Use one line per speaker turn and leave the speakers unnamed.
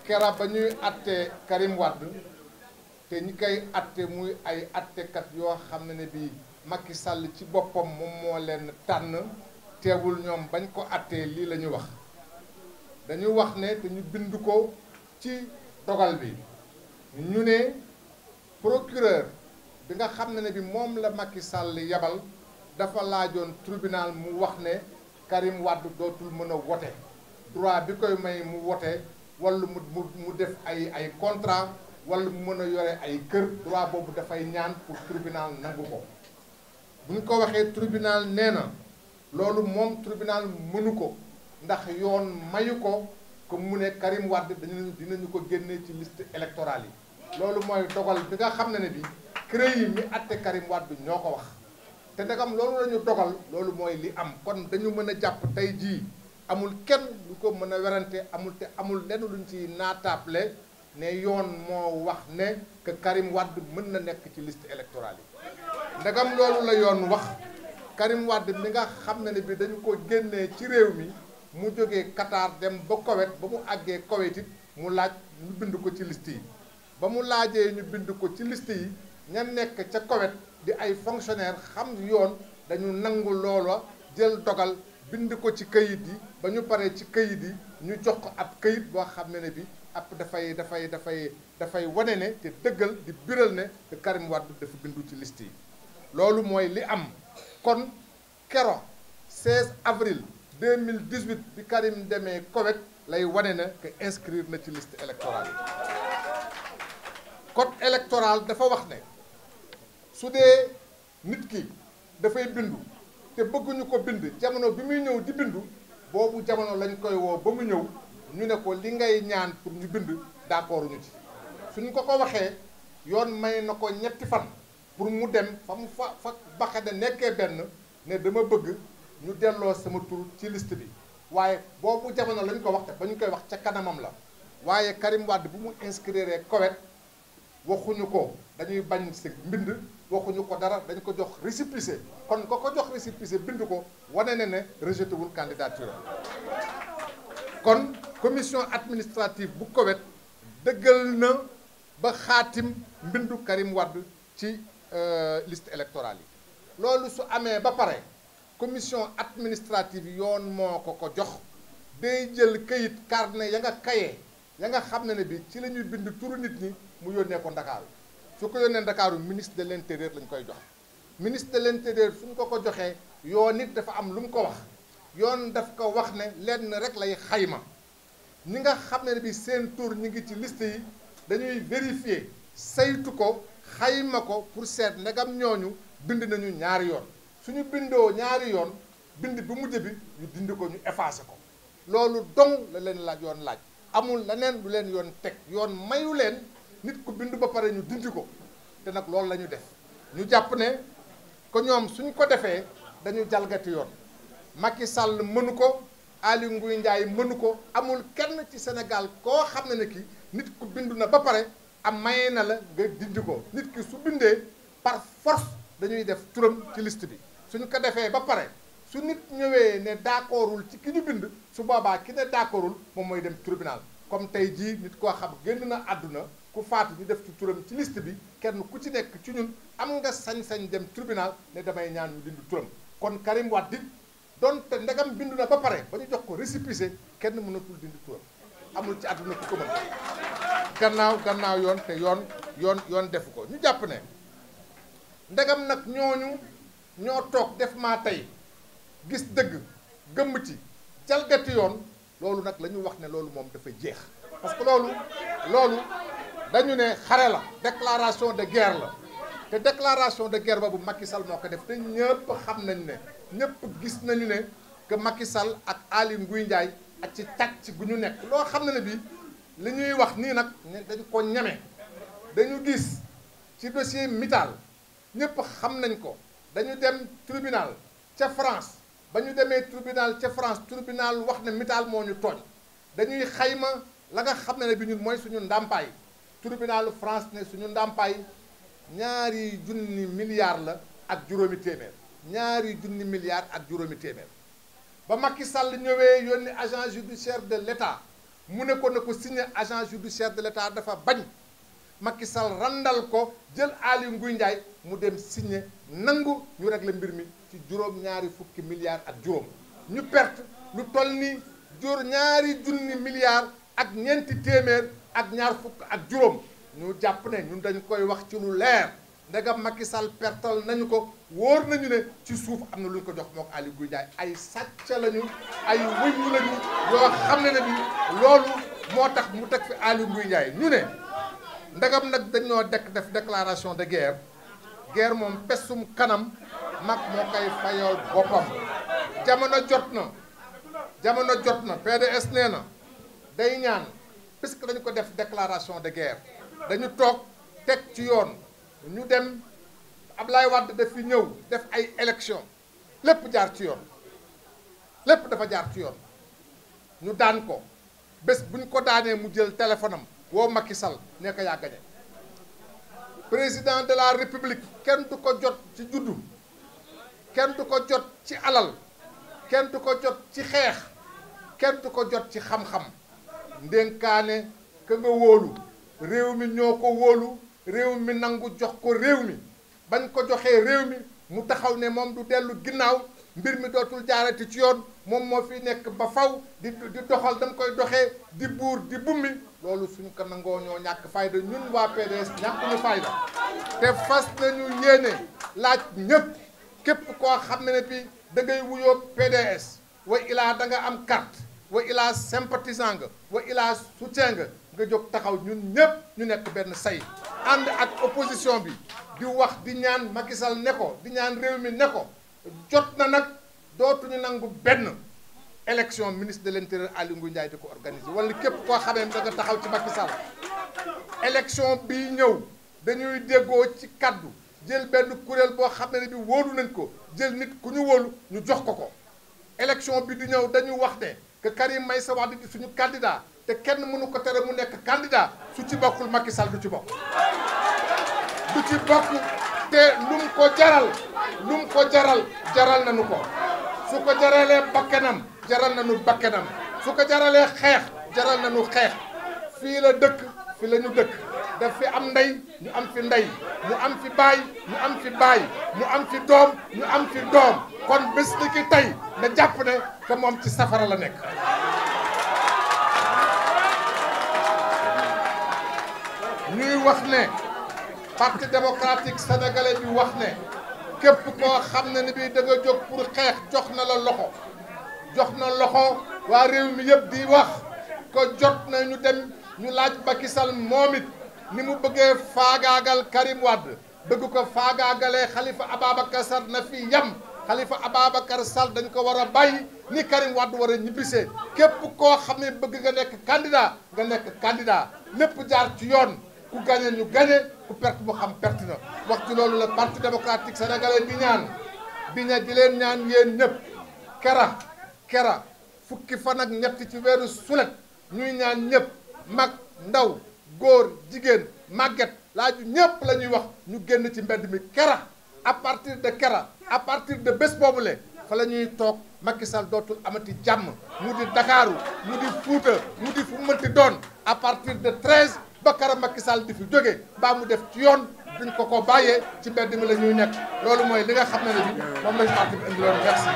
kera ba ñuy atte Karim Wade te ñi koy atte muy ay attekat yoo xam ne bii Macky Sall ci boppam moom moo leen tànn teewul ñoom bañ ko attee lii la ñu wax dañu wax ne te ñu bind ko ci dogal bi ñu ne procureur bi nga xam ne bi moom la Macky Sall yabal dafa laajoon tribunal mu wax ne Karim Wade dootul mën a wote droit bi koy may mu wote wala mu def ay contrat wala mu mën a yore ay kër droit boobu dafay ñaan pour tribunal nangu ko bu ñu ko waxee tribunal nee na loolu moom tribunal mënu ko ndax yoon mayu ko que mu ne Karim Wade dinañu ko génne ci liste électorale yi loolu mooy dogal bi nga xam ne bi CREI yi mi àtte Karim Wade ñoo ko wax te ndegam loolu la ñu dogal loolu mooy li am kon dañu mën a jàpp tey jii amul kenn lu ko mën a werante amul lenn luñ ci naataable ne yoon moo wax ne que Karim Wade mën na nekk ci liste électorale yi ndegam loolu la yoon wax Karim Wade mi nga xam ne bi dañu ko génnee ci réew mi mu jógee Qatar dem ba Koweït ba mu àggee Koweït it mu laaj ñu bind ko ci liste yi ba mu laajee ñu bind ko ci liste yi ña nekk ca Koweït di ay fonctionnaire xam yoon dañu nangu loola jël dogal bind ko ci kayit yi ba ñu paree ci kayit yi ñu jox ko ab kayit boo xam ne bi ab dafay wane ne te dëggal di biral ne que Karim Wade dafa bindu ci liste yi loolu mooy li am kon kero 16 avril 2018 bi Karim demee Koweït lay wane na que inscrire na ci liste électorale yi code électoral dafa wax ne su dee nit ki dafay bindu te bëgguñu ko bind jamono bi muy ñëw di bindu boobu jamono lañ koy woo ba mu ñëw ñu ne ko li ngay ñaan pour ñu bind d'accord ñu ci suñ ko waxee yoon may na ko ñetti fan pour mu dem fa mu fa baxade nekkee benn ne dama bëgg ñu delloo sama tur ci liste bi waaye boobu jamono lañ ko wax te ba ñu koy wax ca kanamam la waaye Karim Wade bu mu inscrire Koweït waxuñu ko dañuy bañ si mbind waxuñu ko dara dañ ko jox récépissé kon ko jox récépissé bind ko wane na ne rejeté wul candidature kon commission administrative bu Koweït dëggal na ba xaatim mbindu Karim Wade ci liste électorale yi loolu su amee ba pare commission administrative yoon moo ko jox day jël kayit carnet ya nga xam ne bi ci la ñuy bind turu nit ñi mu yónnee ko Ndakaaru su ko yónnee Ndakaaru ministre de l'intérieur lañ koy jox ministre de l'intérieur suñ ko joxee yoon nit dafa am lu mu ko wax yoon daf ko wax ne lenn rek lay xayma ñi nga xam ne bi seen tur ñi ngi ci liste yi dañuy vérifier saytu ko xayma ko pour seet ndegam ñooñu bind nañu ñaari yoon suñu bindoo ñaari yoon bind bu mujj bi ñu dindi ko ñu effacé ko loolu dong la leen laaj yoon laaj amul leneen lu leen yoon teg yoon mayu leen nit ku bind ba pare ñu dindi ko te nag loolu la ñu def ñu jàpp ne ko ñoom suñ ko defee dañu jalgati yoon Macky Sall mënu ko Aly Ngouille Ndiaye mënu ko amul kenn ci Sénégal koo xam ne ki nit ku bindu na ba pare am maye na la nga dindi ko nit ki su bindee par force dañuy def turam ci liste bi suñu ko defee ba pare su nit ñëwee ne d'accordul ci ki ñu bind su boobaa ki ne d'accordul moom mooy dem tribunal comme tey jii nit koo xam génn na àdduna ku faatu ñu def ci turam ci liste bi kenn ku ci nekk ci ñun am nga sañ-sañ dem tribunal ne damay ñaan ñu dindi turam kon Karim Wade donte ndegam bindu na ba pare ba ñu jox ko récépissé kenn mënatul dindi turam amul ci àdduna ku ko mën gannaaw yoon te yoon defu ko ñu jàpp ne ndegam nag ñoo toog def maa tey gis dëgg gëmm ci jalgati yoon loolu nag la ñu wax ne loolu moom dafa jeex parce que loolu dañu ne xare la déclaration de guerre la te déclaration de guerre boobu Macky Sall moo ko def te ñëpp xam nañ ne ñëpp gis nañu ne que Macky Sall ak Aly Ngouille Ndiaye ak ci tàcc gu ñu nekk loo xam ne bi li ñuy wax nii nag dañ ko ñeme dañu gis ci dossier Mittal ñëpp xam nañ ko dañu dem tribunal ca France ba ñu demee tribunal ca France tribunal wax ne Mittal moo ñu tooñ dañuy xayma la nga xam ne bi ñun mooy suñu ndàmpaay tribunal France ne suñu ndàmpaay 2 milliards la ak juróomi téeméer 2 milliards ak juróomi téeméer ba Macky Sall ñëwee yónni agent judiciaire de l'État mu ne ko signé agent judiciaire de l'État dafa bañ Macky Sall randal ko jël Aly Ngouille Ndiaye mu dem signé nangu ñu régler mbir mi ci juróom-ñaari fukki milliards ak juróom ñu perte lu toll ni ñaari junni milliards ak ñeenti téeméer ak ñaar fukk ak juróom ñu jàpp ne ñun dañ koy wax ci lu leer ndegam Macky Sall pertal nañu ko wóor nañu ne ci suuf am na lu ñu ko jox mook Aly Ngouille Ndiaye ay sàcc lañu ay wëññu lañu yoo xam ne bi loolu moo tax mu teg fi Aly Ngouille Ndiaye ñu ne ndegam nag dañoo def déclaration de guerre moom pesum kanam mag moo koy fayool boppam jamono jot na PDS nee na day ñaan puisque dañu ko def déclaration de guerre dañu toog teg ci yoon ñu dem Ablaye Wade daf fi ñëw def ay élection lépp jaar ci yoon lépp dafa jaar ci yoon ñu daan ko bés buñ ko daanee mu jël téléphone am woo Macky Sall ne ko yaa gañe président de la république kenn du ko jot ci juddu kenn du ko jot ci alal kenn du ko jot ci xeex kenn du ko jot ci xam-xam ndénkaane ka nga wóolu réew mi ñoo ko wóolu réew mi nangu jox ko réew mi bañ ko joxee réew mi mu taxaw ne moom du dellu ginnaaw mbir mi dootul jaarati ci yoon moom moo fi nekk ba faw di doxal dam koy doxee di buur di bummi loolu suñu ko nangoo ñoo ñàkk fayda ñun waa PDS ñàkkuñu fayda te fas nañu yéene laaj ñëpp képp koo xam ne bi da ngay wuyoo PDS wa ilaa da nga am carte wa ilaa sympathisant nga wa ilaa soutien nga jóg taxaw ñun ñëpp ñu nekk benn say ànd ak opposition bi di wax di ñaan Macky Sall ne ko di ñaan réew mi ne ko jot na nag dootuñu nangu benn élection ministre de l'intérieur Aly Ngouille Ndiaye di ko organiser wala képp koo xamee da nga taxaw ci Macky Sall élection bii ñëw dañuy déggoo ci kaddu jël benn kuréel boo xam ne bi wóolu nañ ko jël nit ku ñu wóolu ñu jox ko élection bi di ñëw dañu wax ne que Karim Meïssa Wade di suñu candidat te kenn mënu ko tere mu nekk candidat su ci bokkul Macky Sall du ci bokk te lum ko jaral nañu ko su ko jaralee bakkanam jaral nañu bakkanam su ko jaralee xeex jaral nañu xeex fii la dëkk fi la ñu dëkk daf fi am ndey ñu am fi ndey mu am fi baay ñu am fi baay mu am fi doom ñu am fi doom kon bés ni ki tey na jàpp ne que moom ci safara la nekk ñuy wax ne parti démocratique sénégalais bi wax ne képp koo xam ne ni bii da nga jóg pour xeex jox na loxo waa réew mi yëpp di wax ko jot na ñu dem ñu laaj Macky Sall moom it ni mu bëggee faagaagal Karim Wade bëgg ko faagaagalee Khalifa Ababacar Sall na fi yam Khalifa Ababacar Sall dañ ko war a bàyyi ni Karim Wade war a ñibbisee képp koo xam ne bëgg nga nekk candidat lépp jaar ci yoon ku gagné ñu gagné ku perte mu xam perte na wax ci loolu la parti démocratique sénégalais di leen ñaan yéen ñëpp kera fukki fan ak ñett ci weeru sulet ñuy ñaan ñëpp mag ndaw góor jigéen màgget laaju ñëpp la ñuy wax ñu génn ci mbedd mi kera à partir de bés boobule fa la ñuy toog Macky Sall dootul amati jàmm mu di Dakaaru mu di Fuuta mu di fu mënti doon à partir de 13 ba kara Macky Sall di fi jóge baa mu def ci yoon duñ ko bàyyee ci mbedd mi la ñuy nekk loolu mooy li nga xam ne bi moom lañu parti bi indi loon merci